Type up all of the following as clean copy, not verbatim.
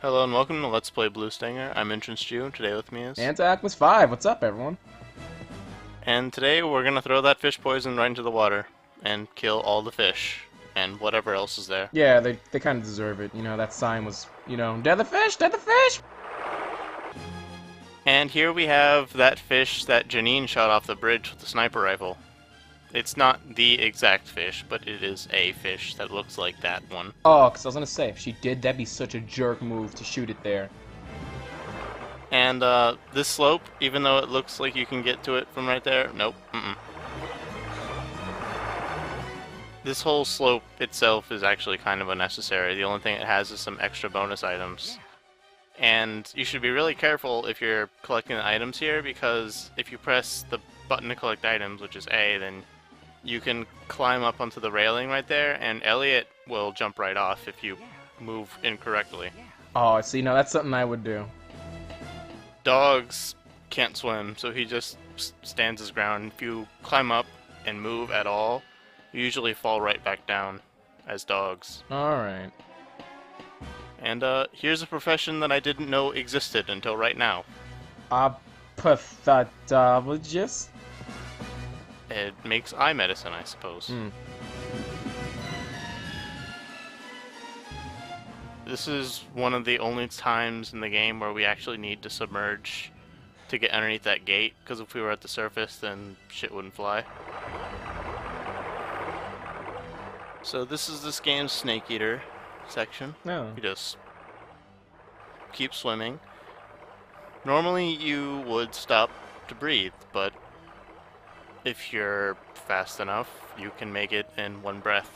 Hello and welcome to Let's Play Blue Stinger. I'm EntranceJew. Today with me is... Anti-Aquas5, what's up, everyone? And today we're gonna throw that fish poison right into the water and kill all the fish and whatever else is there. Yeah, they kind of deserve it. You know, that sign was, dead the fish, dead the fish! And here we have that fish that Janine shot off the bridge with the sniper rifle. It's not the exact fish, but it is a fish that looks like that one. Oh, because I was gonna say, if she did, that'd be such a jerk move to shoot it there. And this slope, even though it looks like you can get to it from right there, nope, This whole slope itself is actually kind of unnecessary. The only thing it has is some extra bonus items. And you should be really careful if you're collecting the items here, because if you press the button to collect items, which is A, then you can climb up onto the railing right there, and Elliot will jump right off if you move incorrectly. Oh, see, now that's something I would do. Dogs can't swim, so he just stands his ground. If you climb up and move at all, you usually fall right back down as dogs. Alright. And here's a profession that I didn't know existed until right now. A pathologist? It makes eye medicine, I suppose. This is one of the only times in the game where we actually need to submerge to get underneath that gate, because if we were at the surface, then shit wouldn't fly. So this is this game's Snake Eater section. No. You just keep swimming. Normally you would stop to breathe, but if you're fast enough, you can make it in one breath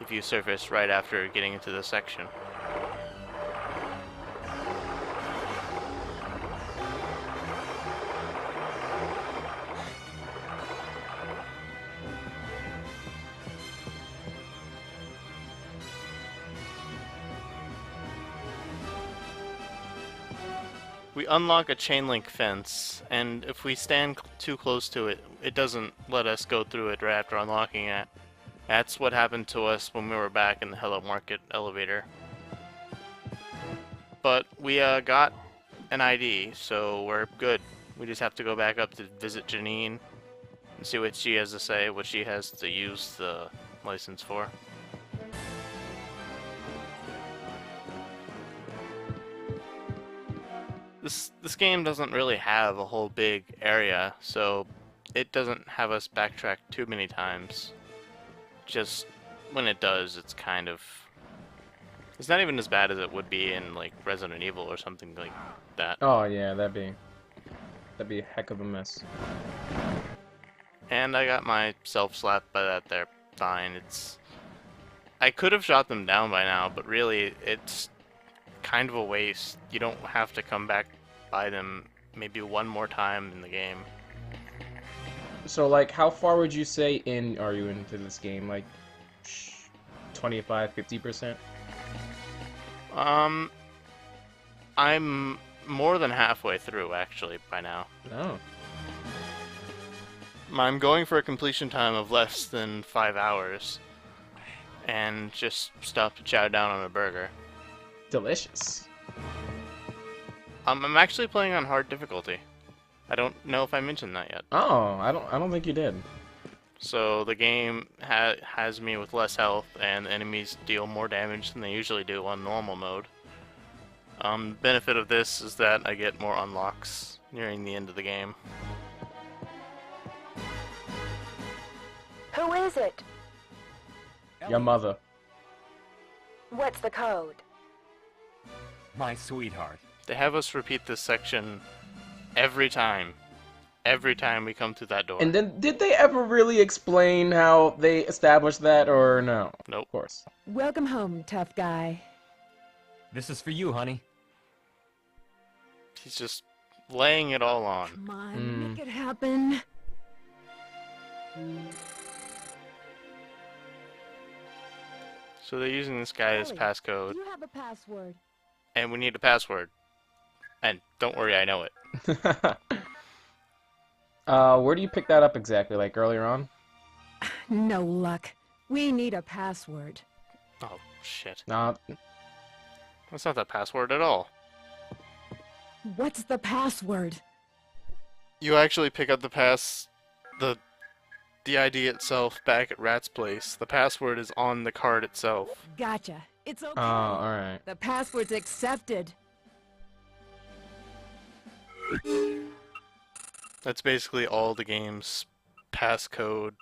if you surface right after getting into this section. We unlock a chain link fence, and if we stand too close to it, it doesn't let us go through it right after unlocking it. That's what happened to us when we were back in the Hello Market elevator. But we got an ID, so we're good. We just have to go back up to visit Janine and see what she has to say, what she has to use the license for. This game doesn't really have a whole big area, so it doesn't have us backtrack too many times. Just when it does, it's kind of... It's not even as bad as it would be in, like, Resident Evil or something like that. Oh, yeah, that'd be a heck of a mess. And I got myself slapped by that there. Fine, it's... I could have shot them down by now, but really, it's kind of a waste. You don't have to come back by them maybe one more time in the game. So, like, how far would you say in are you into this game? Like, 25, 50%? I'm more than halfway through, actually, by now. No. I'm going for a completion time of less than 5 hours, and just stop to chow down on a burger. Delicious. I'm actually playing on hard difficulty. I don't know if I mentioned that yet. Oh, I don't think you did. So the game has me with less health, and enemies deal more damage than they usually do on normal mode. Benefit of this is that I get more unlocks nearing the end of the game. Who is it? Your mother. What's the code? My sweetheart. They have us repeat this section every time. Every time we come through that door. And then, did they ever really explain how they established that, or no? Nope. Of course. Welcome home, tough guy. This is for you, honey. He's just laying it all on. Come on, make it happen. So they're using this guy as Ellie, passcode, Do you have a password? and we need a password. And don't worry, I know it. Where do you pick that up exactly? Like earlier on? No luck. We need a password. Oh, shit. Nah. That's not the password at all. What's the password? You actually pick up the ID itself back at Rat's place. The password is on the card itself. Gotcha. It's okay. Oh, alright. The password's accepted. That's basically all the game's passcode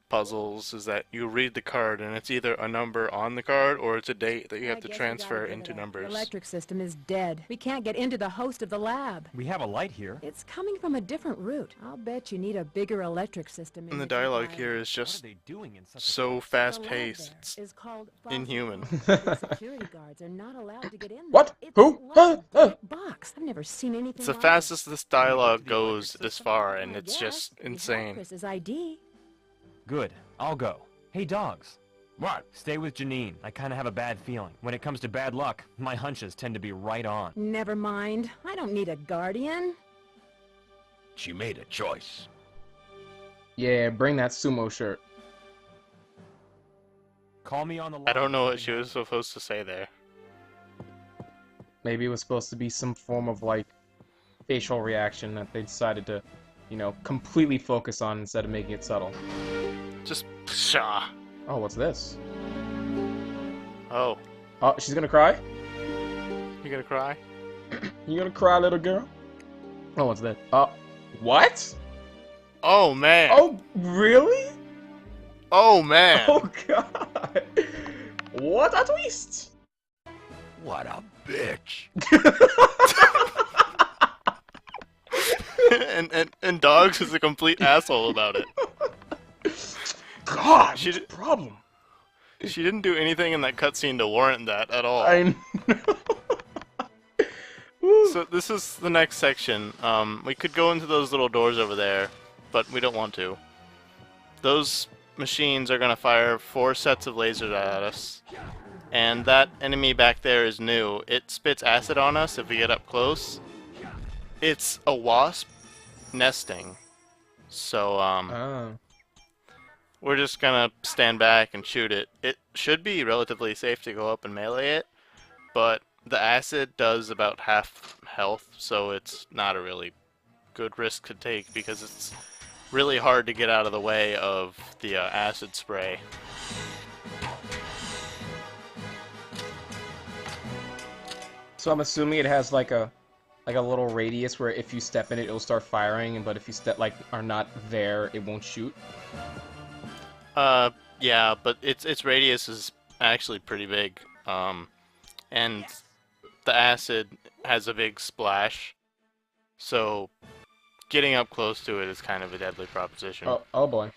puzzles, is that you read the card and it's either a number on the card or it's a date that you have to transfer into The numbers. electric system is dead. We can't get into the host of the lab. We have a light here. It's coming from a different route. I'll bet you need a bigger electric system. And the your dialogue device. here is What are just they doing in such so The lab fast-paced. there It's is called inhuman. The security guards are not allowed to get in there. What? It's Who? like a black box. I've never seen anything It's the like fastest this dialogue the goes electric this system? far, it. and I it's guess. just We have insane. Chris's ID. Good. I'll go. Hey, dogs. What? Stay with Janine. I kind of have a bad feeling. When it comes to bad luck, my hunches tend to be right on. Never mind. I don't need a guardian. She made a choice. Yeah, bring that sumo shirt. Call me on the line. I don't know what she was supposed to say there. Maybe it was supposed to be some form of, like, facial reaction that they decided to, you know, completely focus on instead of making it subtle. Just pshaw. Oh, what's this? Oh, Oh, she's gonna cry? you gonna cry? You gonna cry, little girl? Oh, what's that? What? Oh man. Oh, really? Oh man. Oh, God. What a twist! What a bitch. and Dogs is a complete asshole about it. God, She what's the d- problem? She didn't do anything in that cutscene to warrant that at all. I know. Woo. So this is the next section. We could go into those little doors over there, but we don't want to. Those machines are gonna fire 4 sets of lasers at us, and that enemy back there is new. It spits acid on us if we get up close. It's a wasp nesting, so Oh. we're just gonna stand back and shoot it. It should be relatively safe to go up and melee it, but the acid does about half health, so it's not a really good risk to take because it's really hard to get out of the way of the acid spray. So I'm assuming it has like a little radius where if you step in it, it'll start firing, but if you step are not there, it won't shoot. Yeah, but its radius is actually pretty big. And the acid has a big splash, so getting up close to it is kind of a deadly proposition. Oh boy.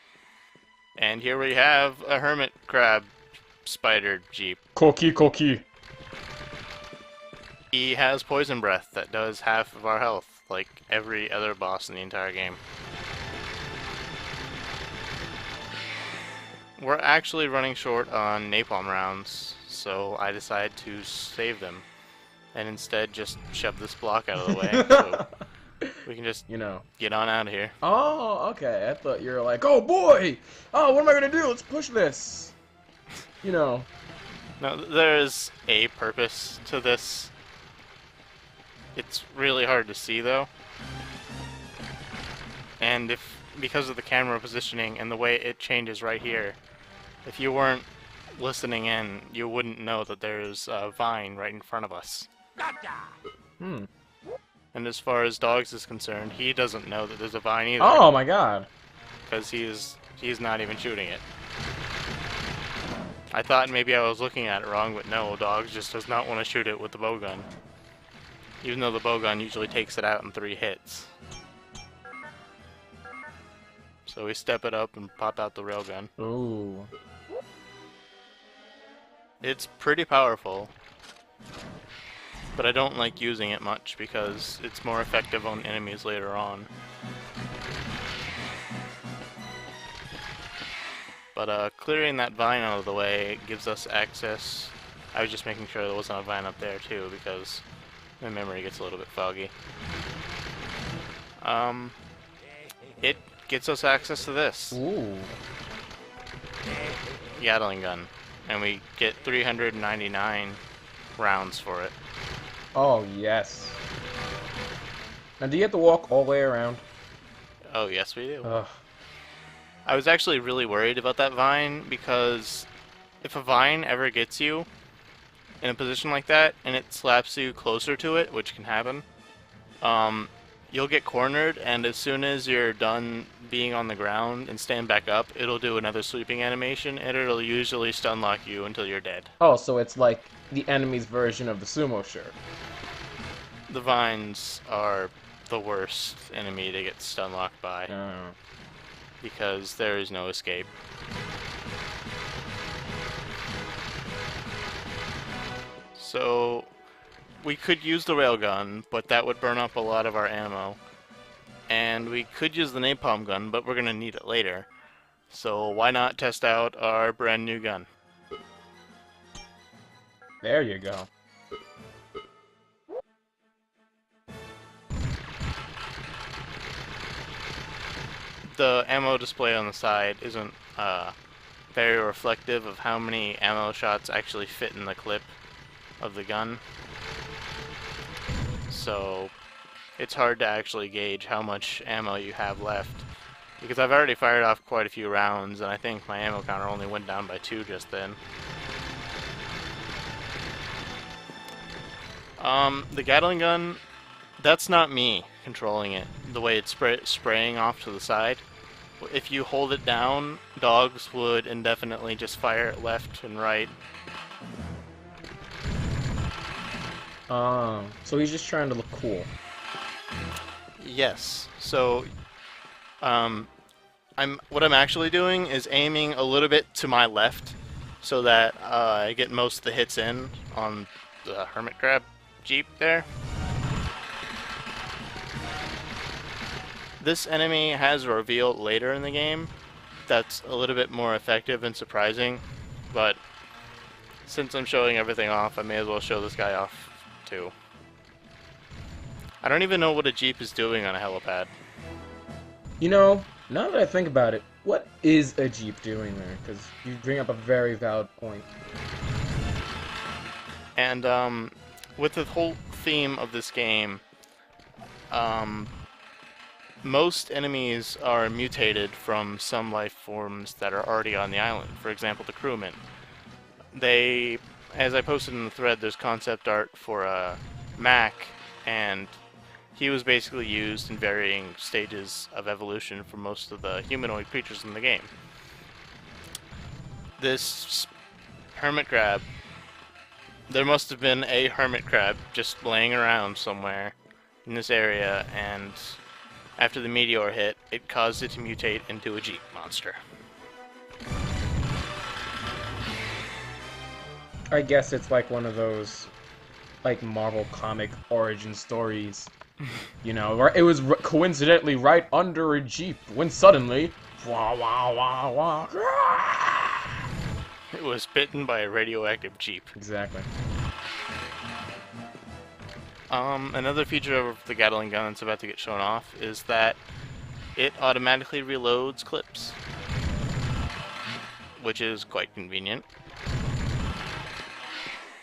And here we have a hermit crab spider jeep. Cookie. He has poison breath that does half of our health, like every other boss in the entire game. We're actually running short on napalm rounds, so I decide to save them, and instead just shove this block out of the way, so we can just You know. get on out of here. Oh, okay. I thought you were like, oh boy! Oh, what am I gonna do? Let's push this! You know. Now, there is a purpose to this. It's really hard to see, though. And because of the camera positioning and the way it changes right here, if you weren't listening in, you wouldn't know that there's a vine right in front of us. Hmm. And as far as Dogs is concerned, he doesn't know that there's a vine either. Oh my god. Because he's not even shooting it. I thought maybe I was looking at it wrong, but no, Dogs just does not want to shoot it with the bowgun. Even though the bowgun usually takes it out in 3 hits. So we step it up and pop out the railgun. Ooh. It's pretty powerful, but I don't like using it much because it's more effective on enemies later on. But clearing that vine out of the way gives us access. I was just making sure there wasn't a vine up there too because my memory gets a little bit foggy. It gets us access to this Ooh. Gatling gun, and we get 399 rounds for it. Oh, yes. Now, do you have to walk all the way around? Oh, yes, we do. Ugh. I was actually really worried about that vine because if a vine ever gets you in a position like that and it slaps you closer to it, which can happen, you'll get cornered, and as soon as you're done being on the ground and stand back up, it'll do another sweeping animation, and it'll usually stun lock you until you're dead. Oh, so it's like the enemy's version of the sumo shirt. The vines are the worst enemy to get stun locked by, because there is no escape. So we could use the railgun, but that would burn up a lot of our ammo. And we could use the napalm gun, but we're going to need it later. So why not test out our brand new gun? There you go. The ammo display on the side isn't very reflective of how many ammo shots actually fit in the clip of the gun. So it's hard to actually gauge how much ammo you have left, because I've already fired off quite a few rounds, and I think my ammo counter only went down by 2 just then. The Gatling gun, that's not me controlling it, the way it's spraying off to the side. If you hold it down, dogs would indefinitely just fire it left and right. So he's just trying to look cool. Yes. So, what I'm actually doing is aiming a little bit to my left, so that I get most of the hits in on the hermit crab jeep there. This enemy has a reveal later in the game that's a little bit more effective and surprising, but since I'm showing everything off, I may as well show this guy off too. I don't even know what a jeep is doing on a helipad. You know, now that I think about it, what is a jeep doing there? Because you bring up a very valid point. And with the whole theme of this game, most enemies are mutated from some life forms that are already on the island. For example, the crewmen. They, as I posted in the thread, there's concept art for a Mac, and he was basically used in varying stages of evolution for most of the humanoid creatures in the game. This hermit crab, there must have been a hermit crab just laying around somewhere in this area, and after the meteor hit, it caused it to mutate into a jeep monster. I guess it's like one of those, like, Marvel comic origin stories. You know, it was coincidentally right under a jeep when suddenly, wah wah wah wah. It was bitten by a radioactive jeep. Exactly. Another feature of the Gatling gun that's about to get shown off is that it automatically reloads clips, which is quite convenient.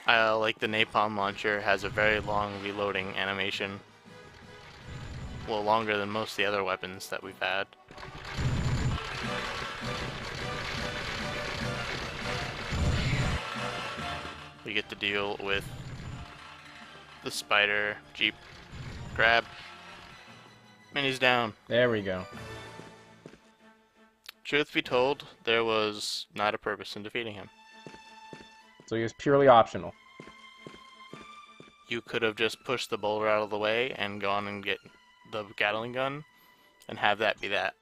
Like the napalm launcher has a very long reloading animation, a little longer than most of the other weapons that we've had. We get to deal with the spider jeep grab, and he's down. There we go. Truth be told, there was not a purpose in defeating him. So he was purely optional. You could have just pushed the boulder out of the way and gone and get the Gatling gun and have that be that.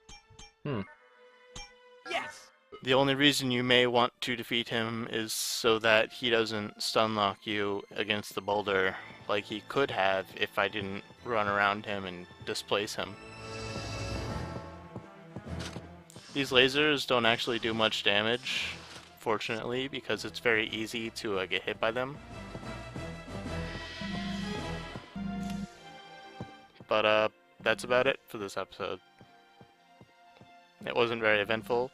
Yes! The only reason you may want to defeat him is so that he doesn't stun lock you against the boulder like he could have if I didn't run around him and displace him. These lasers don't actually do much damage, fortunately, because it's very easy to get hit by them. But that's about it for this episode. It wasn't very eventful,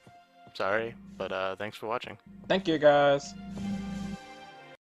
sorry, but thanks for watching. Thank you, guys.